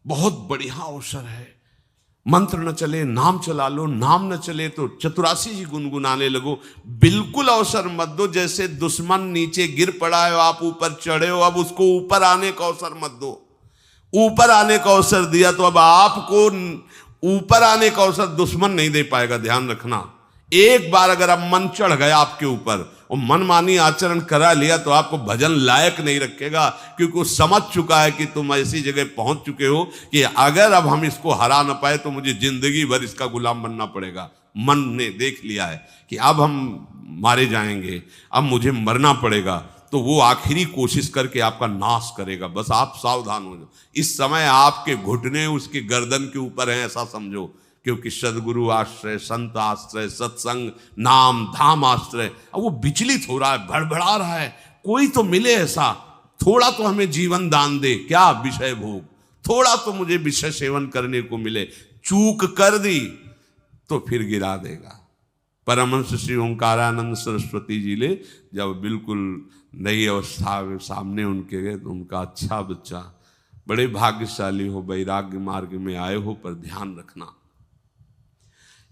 बहुत बढ़िया अवसर है। मंत्र न चले नाम चला लो, नाम न चले तो चतुरासी जी गुनगुनाने लगो। बिल्कुल अवसर मत दो, जैसे दुश्मन नीचे गिर पड़ा है आप ऊपर चढ़े हो, अब उसको ऊपर आने का अवसर मत दो। ऊपर आने का अवसर दिया तो अब आपको ऊपर आने का अवसर दुश्मन नहीं दे पाएगा। ध्यान रखना, एक बार अगर अब मन चढ़ गया आपके ऊपर और मनमानी आचरण करा लिया तो आपको भजन लायक नहीं रखेगा, क्योंकि वो समझ चुका है कि तुम ऐसी जगह पहुंच चुके हो कि अगर अब हम इसको हरा ना पाए तो मुझे जिंदगी भर इसका गुलाम बनना पड़ेगा। मन ने देख लिया है कि अब हम मारे जाएंगे, अब मुझे मरना पड़ेगा, तो वो आखिरी कोशिश करके आपका नाश करेगा। बस आप सावधान हो जाओ। इस समय आपके घुटने उसके गर्दन के ऊपर हैं, ऐसा समझो, क्योंकि सदगुरु आश्रय, संत आश्रय, सत्संग, नाम धाम आश्रय। अब वो विचलित हो रहा है, भड़बड़ा रहा है, कोई तो मिले ऐसा, थोड़ा तो हमें जीवन दान दे, क्या विषय भोग, थोड़ा तो मुझे विषय सेवन करने को मिले। चूक कर दी तो फिर गिरा देगा। परमहंस श्री ओंकारानंद सरस्वती जी ने जब बिल्कुल नई अवस्था सामने उनके गए तो उनका, अच्छा बच्चा, बड़े भाग्यशाली हो, वैराग्य मार्ग में आए हो, पर ध्यान रखना,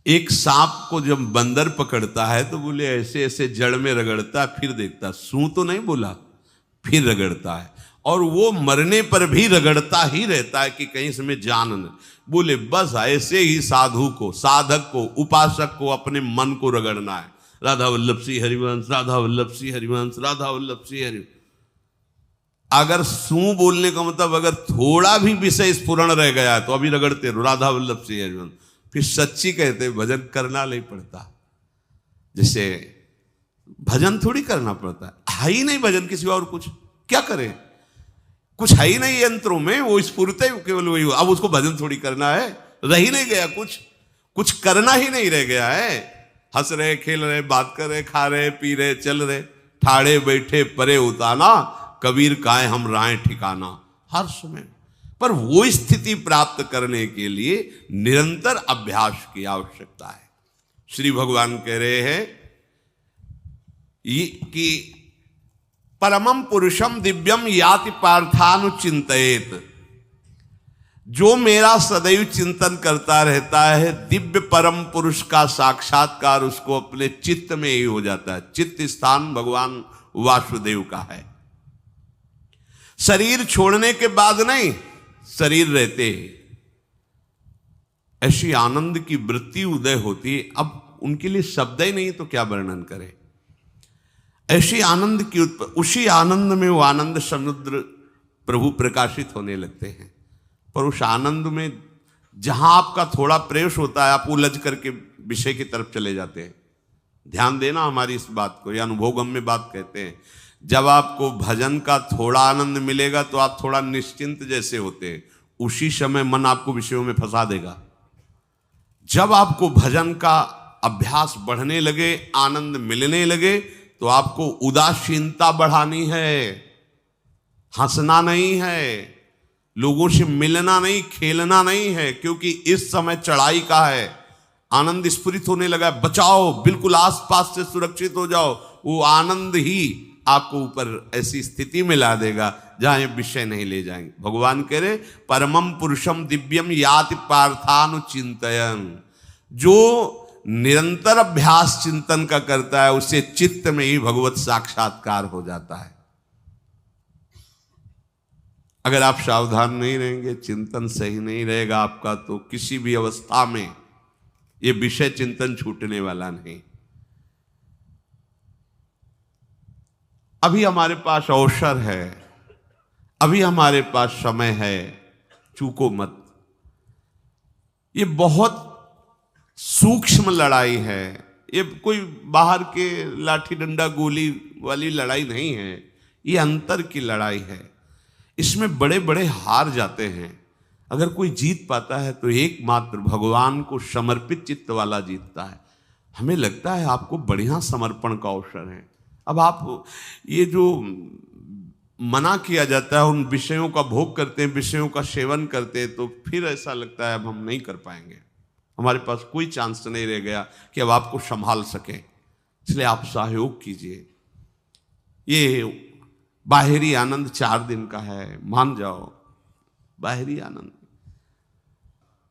एक सांप को जब बंदर पकड़ता है तो बोले ऐसे ऐसे जड़ में रगड़ता, फिर देखता, सू तो नहीं बोला, फिर रगड़ता है, और वो मरने पर भी रगड़ता ही रहता है कि कहीं इसमें जान न। बोले बस ऐसे ही साधु को, साधक को, उपासक को अपने मन को रगड़ना है। राधा वल्लभ सिंह हरिवंश, राधा वल्लभ सिंह हरिवंश, राधा वल्लभ सिंह हरिवंश। अगर सू बोलने का मतलब अगर थोड़ा भी विषय स्फुरण रह गया है तो अभी रगड़ते रहो, राधा वल्लभ सिंह हरिवंश। फिर सच्ची कहते भजन करना नहीं पड़ता। जैसे भजन थोड़ी करना पड़ता है ही नहीं भजन, किसी और कुछ क्या करे, कुछ है ही नहीं यंत्रों में, वो स्फूर्ति केवल वही हो। अब उसको भजन थोड़ी करना है, रह ही नहीं गया, कुछ करना ही नहीं रह गया है। हंस रहे, खेल रहे, बात कर रहे, खा रहे, पी रहे, चल रहे, ठाड़े बैठे परे उताना, कबीर काहे हम राय ठिकाना, हर समय। पर वो स्थिति प्राप्त करने के लिए निरंतर अभ्यास की आवश्यकता है। श्री भगवान कह रहे हैं कि परमम पुरुषम दिव्यम याति पार्थानुचिंतयेत, जो मेरा सदैव चिंतन करता रहता है, दिव्य परम पुरुष का साक्षात्कार उसको अपने चित्त में ही हो जाता है। चित्त स्थान भगवान वासुदेव का है। शरीर छोड़ने के बाद नहीं, शरीर रहते ही ऐसी आनंद की वृत्ति उदय होती है। अब उनके लिए शब्द ही नहीं तो क्या वर्णन करें, ऐसी आनंद की उसी आनंद में वो आनंद समुद्र प्रभु प्रकाशित होने लगते हैं। पर उस आनंद में जहां आपका थोड़ा प्रवेश होता है, आप उलझ करके विषय की तरफ चले जाते हैं। ध्यान देना हमारी इस बात को, यह अनुभवगम्य बात कहते हैं। जब आपको भजन का थोड़ा आनंद मिलेगा तो आप थोड़ा निश्चिंत जैसे होते हैं, उसी समय मन आपको विषयों में फंसा देगा। जब आपको भजन का अभ्यास बढ़ने लगे, आनंद मिलने लगे, तो आपको उदासीनता बढ़ानी है, हंसना नहीं है, लोगों से मिलना नहीं, खेलना नहीं है, क्योंकि इस समय चढ़ाई का है। आनंद स्फुरित होने लगा, बचाओ, बिल्कुल आसपास से सुरक्षित हो जाओ। वो आनंद ही आपको ऊपर ऐसी स्थिति में ला देगा जहां ये विषय नहीं ले जाएंगे। भगवान कह रहे परमम पुरुषम दिव्यम याति पार्थानुचिंतयन्, जो निरंतर अभ्यास चिंतन का करता है उसे चित्त में ही भगवत साक्षात्कार हो जाता है। अगर आप सावधान नहीं रहेंगे, चिंतन सही नहीं रहेगा आपका, तो किसी भी अवस्था में ये विषय चिंतन छूटने वाला नहीं। अभी हमारे पास अवसर है, अभी हमारे पास समय है, चूको मत। ये बहुत सूक्ष्म लड़ाई है, ये कोई बाहर के लाठी डंडा गोली वाली लड़ाई नहीं है, ये अंतर की लड़ाई है। इसमें बड़े बड़े हार जाते हैं। अगर कोई जीत पाता है तो एकमात्र भगवान को समर्पित चित्त वाला जीतता है। हमें लगता है आपको बढ़िया समर्पण का अवसर है। अब आप ये जो मना किया जाता है, उन विषयों का भोग करते हैं, विषयों का सेवन करते हैं, तो फिर ऐसा लगता है अब हम नहीं कर पाएंगे, हमारे पास कोई चांस नहीं रह गया कि अब आपको संभाल सके। इसलिए आप सहयोग कीजिए। ये बाहरी आनंद 4 दिन का है, मान जाओ, बाहरी आनंद।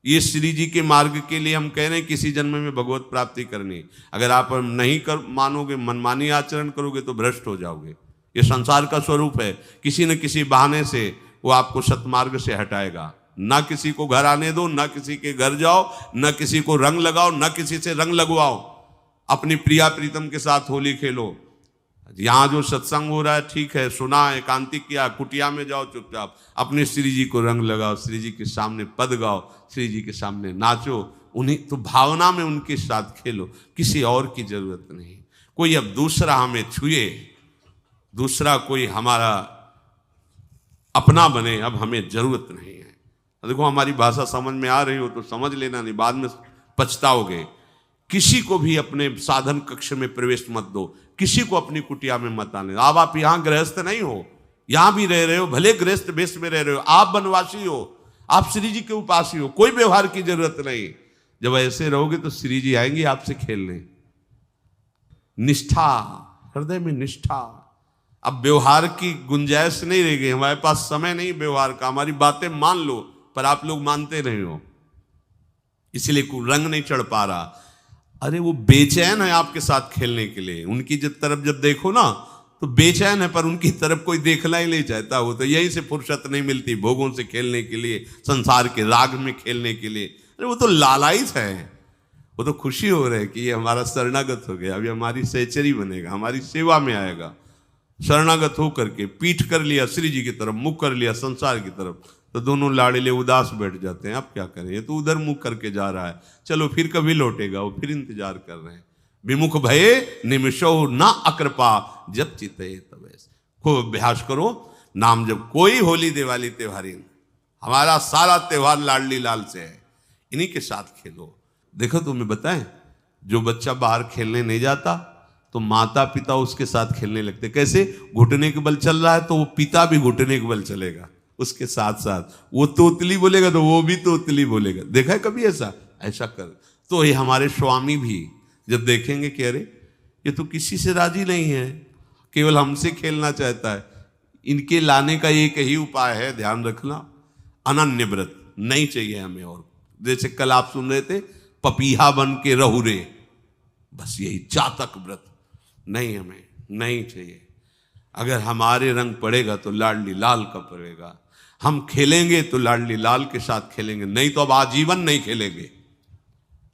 ये श्री जी के मार्ग के लिए हम कह रहे हैं किसी जन्म में भगवत प्राप्ति करनी। अगर आप नहीं कर मानोगे, मनमानी आचरण करोगे तो भ्रष्ट हो जाओगे। ये संसार का स्वरूप है, किसी न किसी बहाने से वो आपको सतमार्ग से हटाएगा। ना किसी को घर आने दो, ना किसी के घर जाओ, ना किसी को रंग लगाओ, ना किसी से रंग लगवाओ। अपनी प्रिया प्रीतम के साथ होली खेलो। यहाँ जो सत्संग हो रहा है ठीक है, सुना, एकांतिक किया, कुटिया में जाओ चुपचाप, अपने श्री जी को रंग लगाओ, श्री जी के सामने पद गाओ, श्री जी के सामने नाचो, उन्हीं तो भावना में उनके साथ खेलो, किसी और की जरूरत नहीं। कोई अब दूसरा हमें छुए, दूसरा कोई हमारा अपना बने, अब हमें जरूरत नहीं है। देखो हमारी भाषा समझ में आ रही हो तो समझ लेना, नहीं बाद में पछताओगे। किसी को भी अपने साधन कक्ष में प्रवेश मत दो, किसी को अपनी कुटिया में मत आने। अब आप यहां गृहस्थ नहीं हो, यहां भी रह रहे हो, भले गृहस्थ वेश में रह रहे हो, आप वनवासी हो, आप श्री जी के उपासी हो, कोई व्यवहार की जरूरत नहीं। जब ऐसे रहोगे तो श्री जी आएंगे आपसे खेलने। निष्ठा, हृदय में निष्ठा। अब व्यवहार की गुंजाइश नहीं रह गई, हमारे पास समय नहीं व्यवहार का। हमारी बातें मान लो पर आप लोग मानते नहीं हो, इसलिए कोई रंग नहीं चढ़ पा रहा। अरे वो बेचैन है आपके साथ खेलने के लिए, उनकी तरफ जब देखो ना तो बेचैन है, पर उनकी तरफ कोई देखना ही नहीं चाहता। वो तो यहीं से फुर्सत नहीं मिलती भोगों से खेलने के लिए, संसार के राग में खेलने के लिए। अरे वो तो लालायित है, वो तो खुशी हो रहे कि ये हमारा शरणागत हो गया, अभी हमारी सहचरी बनेगा, हमारी सेवा में आएगा। शरणागत हो करके पीठ कर लिया श्री जी की तरफ, मुख कर लिया संसार की तरफ, तो दोनों लाड़िले उदास बैठ जाते हैं। अब क्या करें, ये तो उधर मुख करके जा रहा है, चलो फिर कभी लौटेगा, वो फिर इंतजार कर रहे हैं। विमुख भये निमिषो ना अकृपा जब चिते तब। खूब अभ्यास करो नाम जब। कोई होली दिवाली त्योहारी, हमारा सारा त्योहार लाडली लाल से है, इन्हीं के साथ खेलो। देखो तुम्हें बताएं, जो बच्चा बाहर खेलने नहीं जाता तो माता पिता उसके साथ खेलने लगते। कैसे? घुटने के बल चल रहा है तो वो पिता भी घुटने के बल चलेगा उसके साथ साथ। वो तोतली बोलेगा तो वो भी तोतली बोलेगा। देखा है कभी ऐसा? ऐसा कर। तो ये हमारे स्वामी भी जब देखेंगे कि अरे ये तो किसी से राजी नहीं है, केवल हमसे खेलना चाहता है, इनके लाने का एक ही उपाय है, ध्यान रखना, अनन्य व्रत नहीं चाहिए हमें। और जैसे कल आप सुन रहे थे, पपीहा बन के रहू रे, बस यही चातक व्रत नहीं, हमें नहीं चाहिए। अगर हमारे रंग पड़ेगा तो लाडली लाल का पड़ेगा, हम खेलेंगे तो लाडली लाल के साथ खेलेंगे, नहीं तो अब आजीवन नहीं खेलेंगे,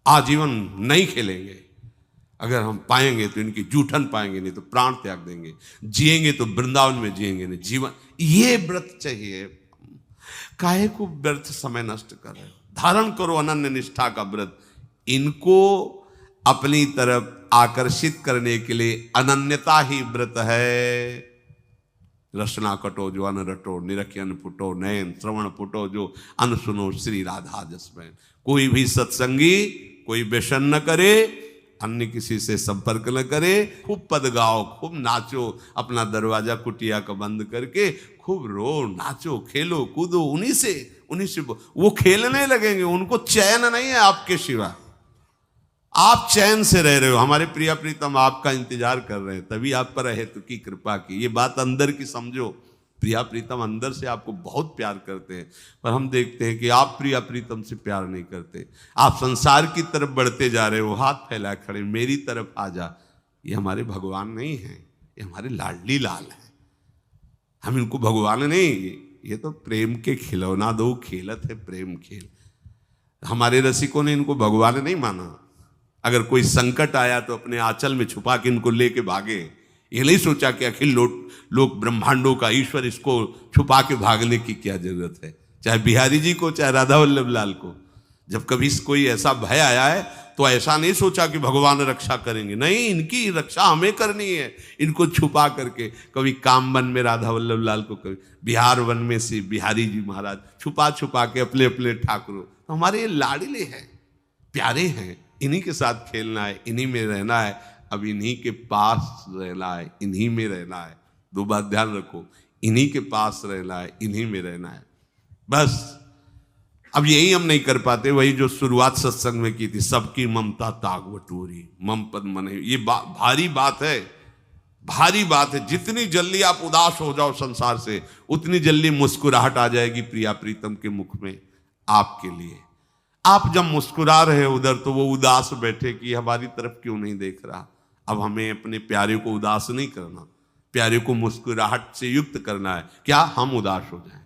आजीवन नहीं खेलेंगे। अगर हम पाएंगे तो इनकी जूठन पाएंगे, नहीं तो प्राण त्याग देंगे। जिएंगे तो वृंदावन में जिएंगे, नहीं जीवन। ये व्रत चाहिए। काहे को व्यर्थ समय नष्ट कर रहे हो? धारण करो अनन्य निष्ठा का व्रत। इनको अपनी तरफ आकर्षित करने के लिए अनन्यता ही व्रत है। रसना कटो जो अन रटो, निरखियन फुटो नयन, श्रवण फुटो जो अन सुनो, श्री राधा जसमैन। कोई भी सत्संगी कोई व्यसन न करे, अन्य किसी से संपर्क न करे, खूब पद गाओ, खूब नाचो, अपना दरवाजा कुटिया का बंद करके खूब रो, नाचो, खेलो, कूदो, उन्हीं से वो खेलने लगेंगे। उनको चैन नहीं है आपके सिवा, आप चैन से रह रहे हो। हमारे प्रिया प्रीतम आपका इंतजार कर रहे हैं, तभी आप पर हेतु की कृपा की। ये बात अंदर की समझो, प्रिया प्रीतम अंदर से आपको बहुत प्यार करते हैं, पर हम देखते हैं कि आप प्रिया प्रीतम से प्यार नहीं करते। आप संसार की तरफ बढ़ते जा रहे हो, हाथ फैलाए खड़े, मेरी तरफ आ जा। ये हमारे भगवान नहीं है, ये हमारे लाडली लाल हैं। हम इनको भगवान नहीं, ये तो प्रेम के खिलौना दो खेलत है, प्रेम खेल। हमारे रसिकों ने इनको भगवान नहीं माना। अगर कोई संकट आया तो अपने आंचल में छुपा के इनको लेके भागे। ये नहीं सोचा कि अखिल लोक ब्रह्मांडों का ईश्वर, इसको छुपा के भागने की क्या जरूरत है। चाहे बिहारी जी को, चाहे राधा वल्लभ लाल को, जब कभी कोई ऐसा भय आया है तो ऐसा नहीं सोचा कि भगवान रक्षा करेंगे, नहीं, इनकी रक्षा हमें करनी है। इनको छुपा करके, कभी काम वन में राधा वल्लभ लाल को, कभी बिहार वन में से बिहारी जी महाराज, छुपा छुपा के अपने अपने ठाकुरों। तो हमारे ये लाडले हैं, प्यारे हैं, इन्हीं के साथ खेलना है, इन्हीं में रहना है, अब इन्हीं के पास रहना है, इन्हीं में रहना है। दो बात ध्यान रखो, इन्हीं के पास रहना है, इन्हीं में रहना है, बस। अब यही हम नहीं कर पाते, वही जो शुरुआत सत्संग में की थी, सबकी ममता ताग बटोरी, मम पद मन। ये भारी बात है, भारी बात है। जितनी जल्दी आप उदास हो जाओ संसार से, उतनी जल्दी मुस्कुराहट आ जाएगी प्रिया प्रीतम के मुख में आपके लिए। आप जब मुस्कुरा रहे उधर तो वो उदास बैठे कि हमारी तरफ क्यों नहीं देख रहा। अब हमें अपने प्यारे को उदास नहीं करना, प्यारे को मुस्कुराहट से युक्त करना है। क्या हम उदास हो जाएं?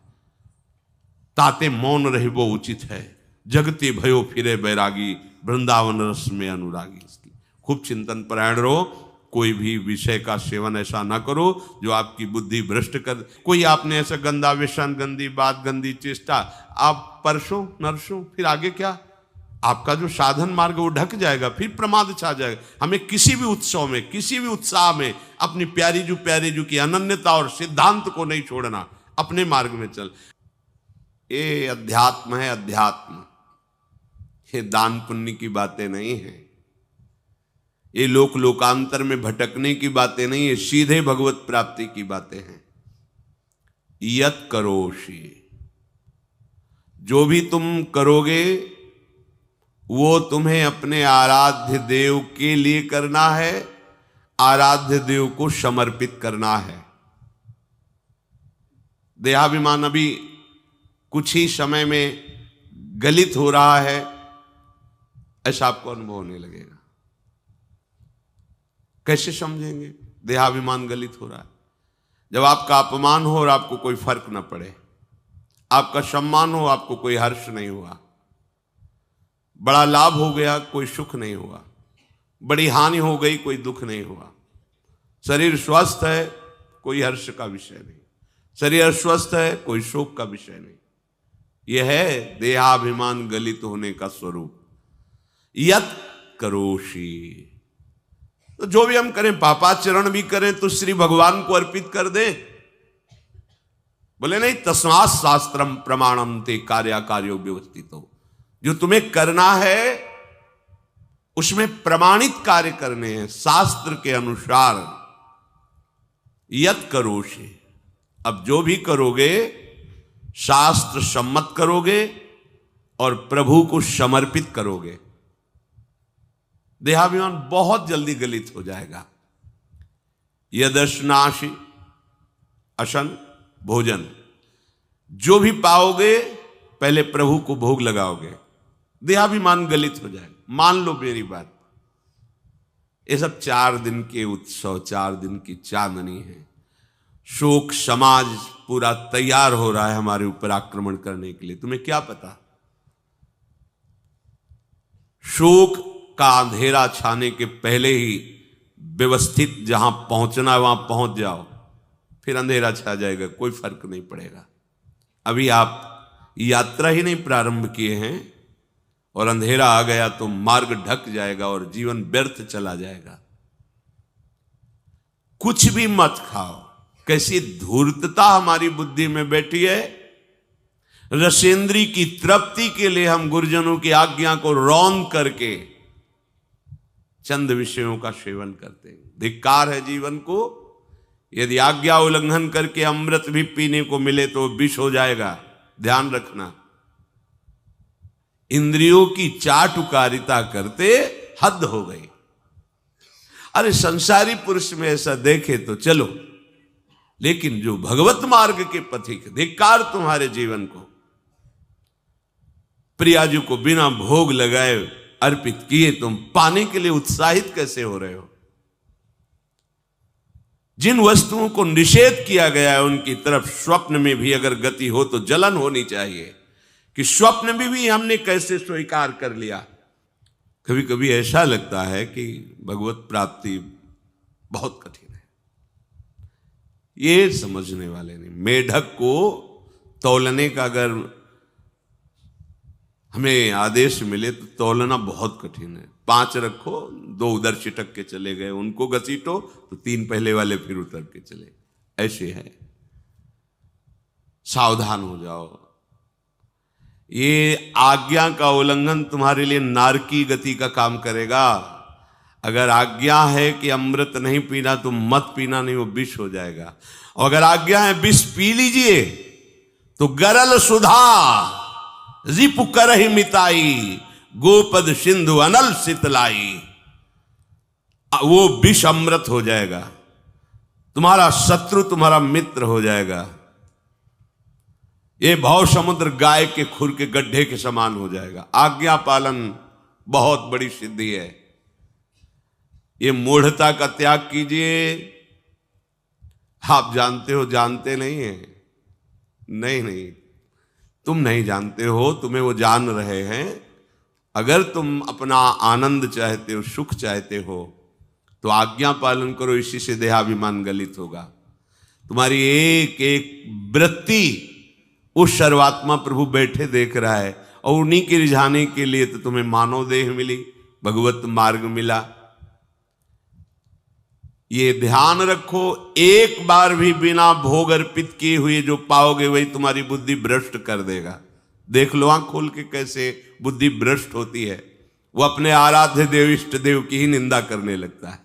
ताते मौन रहे वो उचित है, जगते भयो फिरे बैरागी, वृंदावन रस में अनुरागी। इसकी खूब चिंतन परायण रहो, कोई भी विषय का सेवन ऐसा ना करो जो आपकी बुद्धि भ्रष्ट कर। कोई आपने ऐसा गंदा व्यसन, गंदी बात, गंदी चेष्टा, आप परसों नरसों, फिर आगे क्या? आपका जो साधन मार्ग वो ढक जाएगा, फिर प्रमाद छा जाएगा। हमें किसी भी उत्सव में, किसी भी उत्साह में अपनी प्यारी जू की अनन्यता और सिद्धांत को नहीं छोड़ना, अपने मार्ग में चल। ये अध्यात्म है, अध्यात्म। ये दान पुण्य की बातें नहीं है, ये लोकांतर में भटकने की बातें नहीं है, सीधे भगवत प्राप्ति की बातें हैं। यत करोषि, जो भी तुम करोगे वो तुम्हें अपने आराध्य देव के लिए करना है, आराध्य देव को समर्पित करना है। देहाभिमान अभी कुछ ही समय में गलित हो रहा है, ऐसा आपको अनुभव होने लगेगा। कैसे समझेंगे देहाभिमान गलित हो रहा है? जब आपका अपमान हो और आपको कोई फर्क न पड़े, आपका सम्मान हो, आपको कोई हर्ष नहीं हुआ, बड़ा लाभ हो गया, कोई सुख नहीं हुआ, बड़ी हानि हो गई, कोई दुख नहीं हुआ, शरीर स्वस्थ है, कोई हर्ष का विषय नहीं, शरीर अस्वस्थ है, कोई शोक का विषय नहीं। यह है देहाभिमान गलित होने का स्वरूप। यत करोषि, तो जो भी हम करें, पापाचरण भी करें तो श्री भगवान को अर्पित कर दें। बोले नहीं, तस्मात् शास्त्रम प्रमाणम ते कार्याकार्यो व्यवस्थितो। जो तुम्हें करना है उसमें प्रमाणित कार्य करने हैं, शास्त्र के अनुसार। यत करोषि, अब जो भी करोगे शास्त्र सम्मत करोगे और प्रभु को समर्पित करोगे। देहाभिमान बहुत जल्दी गलित हो जाएगा। यदश्नाशि, अशन भोजन, जो भी पाओगे पहले प्रभु को भोग लगाओगे, देहाभिमान गलित हो जाएगा। मान लो मेरी बात, ये सब 4 दिन के उत्सव, 4 दिन की चांदनी है। शोक समाज पूरा तैयार हो रहा है हमारे ऊपर आक्रमण करने के लिए। तुम्हें क्या पता? शोक का अंधेरा छाने के पहले ही व्यवस्थित जहां पहुंचना है वहां पहुंच जाओ, फिर अंधेरा छा जाएगा, कोई फर्क नहीं पड़ेगा। अभी आप यात्रा ही नहीं प्रारंभ किए हैं और अंधेरा आ गया तो मार्ग ढक जाएगा और जीवन व्यर्थ चला जाएगा। कुछ भी मत खाओ। कैसी धूर्तता हमारी बुद्धि में बैठी है। रसेंद्री की तृप्ति के लिए हम गुरुजनों की आज्ञा को रौंद करके चंद विषयों का सेवन करते हैं। धिक्कार है जीवन को। यदि आज्ञा उल्लंघन करके अमृत भी पीने को मिले तो विष हो जाएगा, ध्यान रखना। इंद्रियों की चाटुकारिता करते हद हो गई। अरे संसारी पुरुष में ऐसा देखे तो चलो, लेकिन जो भगवत मार्ग के पथिक, धिक्कार तुम्हारे जीवन को। प्रियाजू को बिना भोग लगाए अर्पित किए तुम पाने के लिए उत्साहित कैसे हो रहे हो? जिन वस्तुओं को निषेध किया गया है उनकी तरफ स्वप्न में भी अगर गति हो तो जलन होनी चाहिए कि स्वप्न में भी हमने कैसे स्वीकार कर लिया। कभी कभी ऐसा लगता है कि भगवत प्राप्ति बहुत कठिन है, ये समझने वाले नहीं। मेढक को तौलने का अगर हमें आदेश मिले तो तौलना बहुत कठिन है। 5 रखो, 2 उधर चिटक के चले गए, उनको घसीटो तो 3 पहले वाले फिर उतर के चले, ऐसे है। सावधान हो जाओ। ये आज्ञा का उल्लंघन तुम्हारे लिए नारकी गति का काम करेगा। अगर आज्ञा है कि अमृत नहीं पीना तो मत पीना, नहीं वो विष हो जाएगा। और अगर आज्ञा है विष पी लीजिए तो गरल सुधा रिपु करहि मिताई, गोपद सिंधु अनल शीतलाई। वो विष अमृत हो जाएगा, तुम्हारा शत्रु तुम्हारा मित्र हो जाएगा। ये भव समुद्र गाय के खुर के गड्ढे के समान हो जाएगा। आज्ञा पालन बहुत बड़ी सिद्धि है। ये मूढ़ता का त्याग कीजिए। आप जानते हो, जानते नहीं है? नहीं, तुम नहीं जानते हो, तुम्हें वो जान रहे हैं। अगर तुम अपना आनंद चाहते हो, सुख चाहते हो, तो आज्ञा पालन करो। इसी से देहाभिमान गलित होगा। तुम्हारी एक एक वृत्ति उस सर्वात्मा प्रभु बैठे देख रहा है, और उन्हीं के रिझाने के लिए तो तुम्हें मानव देह मिली, भगवत मार्ग मिला। ये ध्यान रखो, एक बार भी बिना भोग अर्पित किए हुए जो पाओगे वही तुम्हारी बुद्धि भ्रष्ट कर देगा। देख लो आंख खोल के कैसे बुद्धि भ्रष्ट होती है। वो अपने आराध्य देव इष्ट देव की ही निंदा करने लगता है,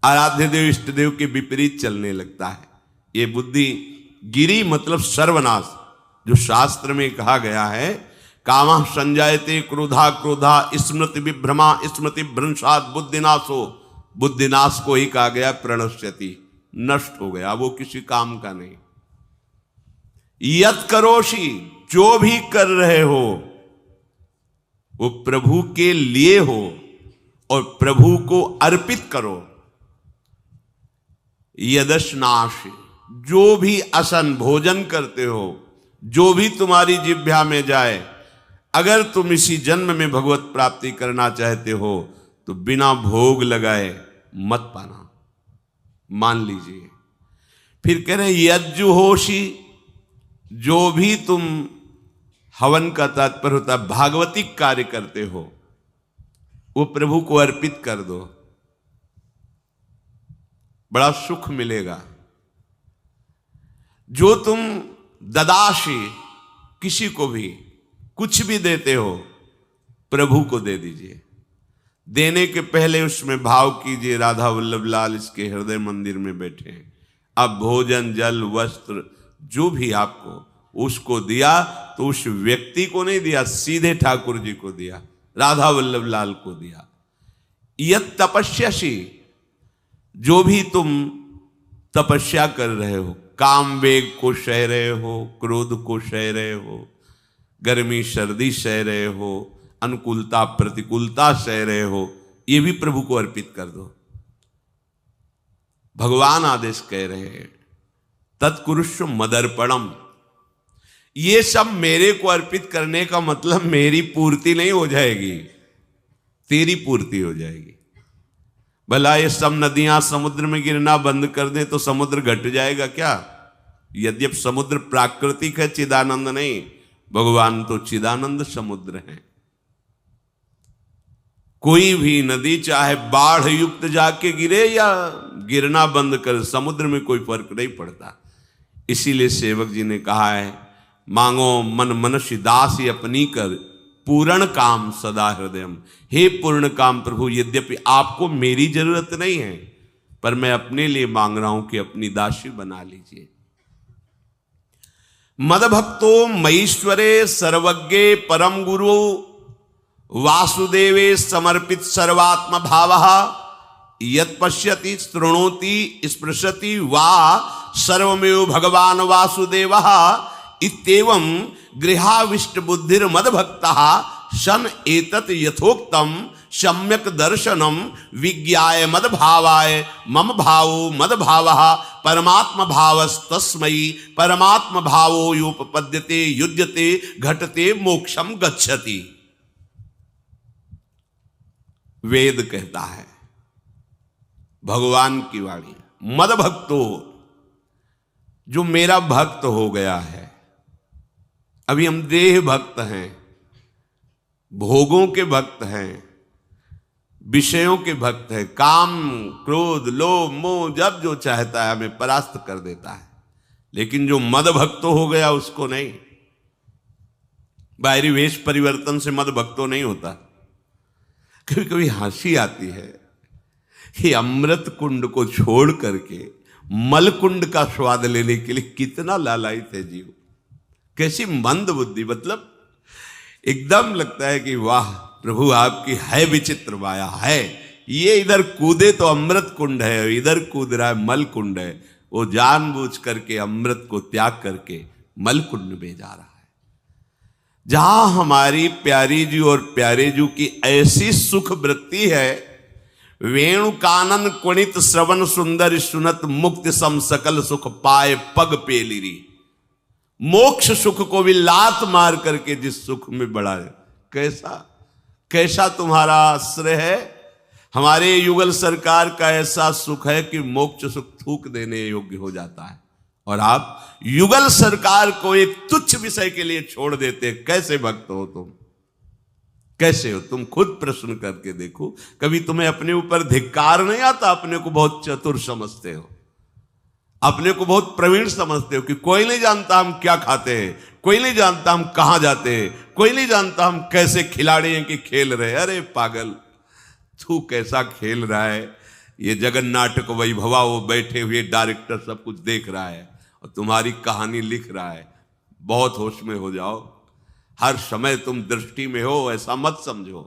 आराध्य देव इष्ट देव के विपरीत चलने लगता है। ये बुद्धि गिरी मतलब सर्वनाश। जो शास्त्र में कहा गया है, कामः संजायते क्रोधा क्रोधा स्मृति विभ्रमा स्मृति भ्रंशात् बुद्धिनाशो। बुद्धिनाश को ही कहा गया प्रणश्यति, नष्ट हो गया, वो किसी काम का नहीं। यत करोषि, जो भी कर रहे हो वो प्रभु के लिए हो और प्रभु को अर्पित करो। यदश्नाश, जो भी असन भोजन करते हो, जो भी तुम्हारी जिह्वा में जाए, अगर तुम इसी जन्म में भगवत प्राप्ति करना चाहते हो तो बिना भोग लगाए मत पाना, मान लीजिए। फिर कह रहे यज्जुहोषि, जो भी तुम हवन का तात्पर्य होता है भागवतिक कार्य करते हो, वो प्रभु को अर्पित कर दो, बड़ा सुख मिलेगा। जो तुम ददाशी, किसी को भी कुछ भी देते हो, प्रभु को दे दीजिए। देने के पहले उसमें भाव कीजिए, राधा वल्लभ लाल इसके हृदय मंदिर में बैठे हैं। अब भोजन जल वस्त्र जो भी आपको उसको दिया तो उस व्यक्ति को नहीं दिया, सीधे ठाकुर जी को दिया, राधा वल्लभ लाल को दिया। यत तपस्यासी, जो भी तुम तपस्या कर रहे हो, काम वेग को सह रहे हो, क्रोध को सह रहे हो, गर्मी सर्दी सह रहे हो, अनुकूलता प्रतिकूलता सह रहे हो, ये भी प्रभु को अर्पित कर दो। भगवान आदेश कह रहे हैं तत्कुरुष्व मदर्पणम। ये सब मेरे को अर्पित करने का मतलब मेरी पूर्ति नहीं हो जाएगी, तेरी पूर्ति हो जाएगी। भला ये सब नदियां समुद्र में गिरना बंद कर दें तो समुद्र घट जाएगा क्या? यद्यपि समुद्र प्राकृतिक है, चिदानंद नहीं। भगवान तो चिदानंद समुद्र है। कोई भी नदी चाहे बाढ़ युक्त जाके गिरे या गिरना बंद कर, समुद्र में कोई फर्क नहीं पड़ता। इसीलिए सेवक जी ने कहा है, मांगो मन मनुष्य दास अपनी कर, पूर्ण काम सदा हृदयम। हे पूर्ण काम प्रभु, यद्यपि आपको मेरी जरूरत नहीं है, पर मैं अपने लिए मांग रहा हूं कि अपनी दासी बना लीजिए। मदभक्तो मईश्वरे सर्वज्ञे परम गुरु वासुदेवे समर्पित सर्वात्म भावः यत् पश्यति शृणोति स्पृशति वा सर्वमेव भगवान वासुदेवः इत्येवं गृहाविष्ट बुद्धिर मदभक्तः सन एतत् यथोक्तम सम्यक दर्शनम विज्ञाय मद भावाय मम भावो मद भावः परमात्म भावस्तस्मै परमात्म भावो योपपद्यते युज्यते घटते मोक्षम गच्छति। वेद कहता है, भगवान की वाणी, मद भक्तो, जो मेरा भक्त हो गया है। अभी हम देह भक्त हैं, भोगों के भक्त हैं, विषयों के भक्त हैं। काम क्रोध लोभ मोह जब जो चाहता है हमें परास्त कर देता है। लेकिन जो मद भक्तो हो गया उसको नहीं। बाहरी वेश परिवर्तन से मद भक्तो नहीं होता। कभी कभी हंसी आती है कि अमृत कुंड को छोड़ करके मल कुंड का स्वाद लेने के लिए कितना लालायित है जीव। कैसी मंद बुद्धि, मतलब एकदम लगता है कि वाह प्रभु आपकी है विचित्र माया है। ये इधर कूदे तो अमृत कुंड है, इधर कूद रहा है मल कुंड है। वो जानबूझ करके अमृत को त्याग करके मलकुंड में जा रहा है। जहां हमारी प्यारी जी और प्यारे जी की ऐसी सुख वृत्ति है, वेणु कानन कुणित श्रवण सुंदर सुनत मुक्ति सम सकल सुख पाए पग पेलिरी। मोक्ष सुख को भी लात मार करके जिस सुख में बढ़ा है, कैसा कैसा तुम्हारा आश्रय है। हमारे युगल सरकार का ऐसा सुख है कि मोक्ष सुख थूक देने योग्य हो जाता है, और आप युगल सरकार को एक तुच्छ विषय के लिए छोड़ देते। कैसे भक्त हो तुम, कैसे हो तुम? खुद प्रश्न करके देखो। कभी तुम्हें अपने ऊपर धिक्कार नहीं आता? अपने को बहुत चतुर समझते हो, अपने को बहुत प्रवीण समझते हो कि कोई नहीं जानता हम क्या खाते हैं, कोई नहीं जानता हम कहां जाते हैं, कोई नहीं जानता हम कैसे खिलाड़ी हैं कि खेल रहे हैं। अरे पागल, तू कैसा खेल रहा है। ये जगन नाटक वैभवा, वो बैठे हुए डायरेक्टर सब कुछ देख रहा है और तुम्हारी कहानी लिख रहा है। बहुत होश में हो जाओ, हर समय तुम दृष्टि में हो, ऐसा मत समझो।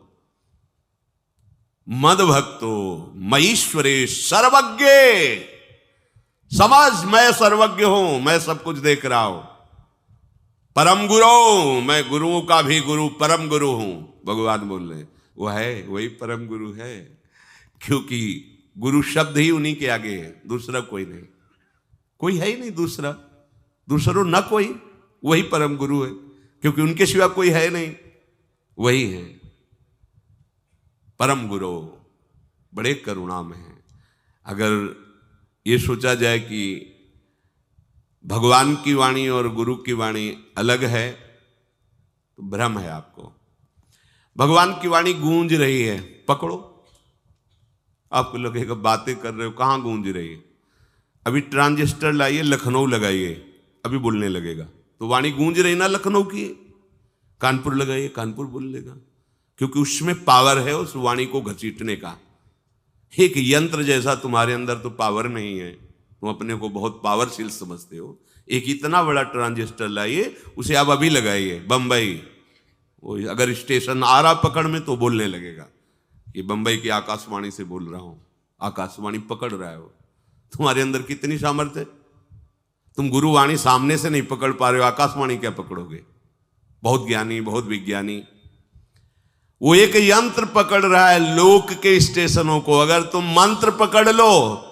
मद भक्तो मईश्वरे सर्वज्ञ, समझ मैं सर्वज्ञ हूं, मैं सब कुछ देख रहा हूं। परम गुरु, मैं गुरुओं का भी गुरु, परम गुरु हूं। भगवान बोल रहे वो है, वही परम गुरु है, क्योंकि गुरु शब्द ही उन्हीं के आगे है, दूसरा कोई नहीं, कोई है ही नहीं दूसरा, दूसरो न कोई, वही परम गुरु है, क्योंकि उनके सिवा कोई है नहीं, वही है परम गुरु। बड़े करुणा में है। अगर ये सोचा जाए कि भगवान की वाणी और गुरु की वाणी अलग है तो भ्रम है आपको। भगवान की वाणी गूंज रही है, पकड़ो, आपको लगेगा बातें कर रहे हो, कहां गूंज रही है? अभी ट्रांजिस्टर लाइए, लखनऊ लगाइए, अभी बोलने लगेगा। तो वाणी गूंज रही ना लखनऊ की। कानपुर लगाइए, कानपुर बोल लेगा, क्योंकि उसमें पावर है उस वाणी को घसीटने का। एक यंत्र जैसा तुम्हारे अंदर तो पावर नहीं है, तुम अपने को बहुत पावरशील समझते हो। एक इतना बड़ा ट्रांजिस्टर लाइए, उसे आप अभी लगाइए बंबई, वो अगर स्टेशन आ रहा पकड़ में तो बोलने लगेगा कि बंबई की आकाशवाणी से बोल रहा हूं, आकाशवाणी पकड़ रहा है वो। तुम्हारे अंदर कितनी सामर्थ्य है। तुम गुरुवाणी सामने से नहीं पकड़ पा रहे हो, आकाशवाणी क्या पकड़ोगे? बहुत ज्ञानी, बहुत विज्ञानी, वो एक यंत्र पकड़ रहा है लोक के स्टेशनों को। अगर तुम मंत्र पकड़ लो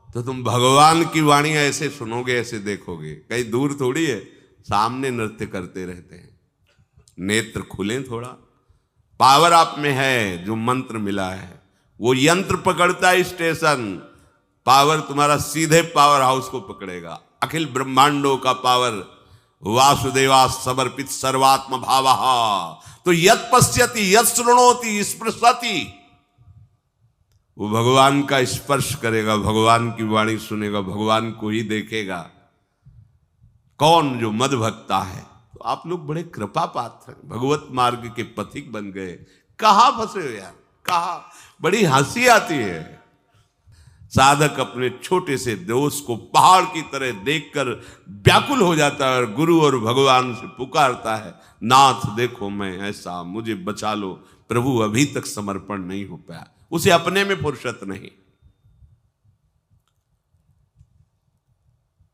तो तुम भगवान की वाणी ऐसे सुनोगे, ऐसे देखोगे, कहीं दूर थोड़ी है, सामने नृत्य करते रहते हैं। नेत्र खुले थोड़ा, पावर आप में है, जो मंत्र मिला है वो यंत्र पकड़ता है स्टेशन, पावर तुम्हारा सीधे पावर हाउस को पकड़ेगा। अखिल ब्रह्मांडों का पावर वासुदेवा समर्पित सर्वात्म भावः, तो यत् पश्यति यत् शृणोति स्पृशति, वो भगवान का स्पर्श करेगा, भगवान की वाणी सुनेगा, भगवान को ही देखेगा। कौन? जो मद भक्ता है। तो आप लोग बड़े कृपा पात्र हैं, भगवत मार्ग के पथिक बन गए। कहां फंसे हो यार, कहां? बड़ी हंसी आती है। साधक अपने छोटे से दोष को पहाड़ की तरह देखकर व्याकुल हो जाता है और गुरु और भगवान से पुकारता है, नाथ देखो मैं ऐसा, मुझे बचा लो। प्रभु अभी तक समर्पण नहीं हो पाया, उसे अपने में फुर्सत नहीं।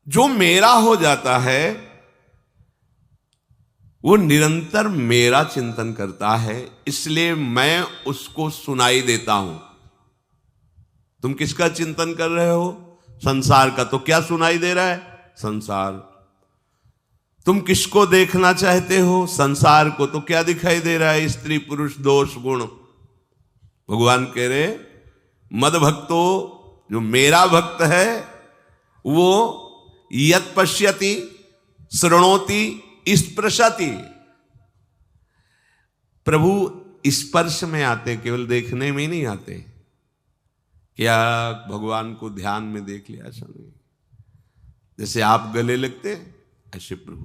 जो मेरा हो जाता है वो निरंतर मेरा चिंतन करता है, इसलिए मैं उसको सुनाई देता हूं। तुम किसका चिंतन कर रहे हो? संसार का। तो क्या सुनाई दे रहा है? संसार। तुम किसको देखना चाहते हो? संसार को। तो क्या दिखाई दे रहा है? स्त्री पुरुष दोष गुण। भगवान कह रहे मद भक्तो, जो मेरा भक्त है वो यत् पश्यति शृणोति स्पृशति। प्रभु स्पर्श में आते, केवल देखने में नहीं आते। क्या भगवान को ध्यान में देख लिया समय, जैसे आप गले लगते ऐसे प्रभु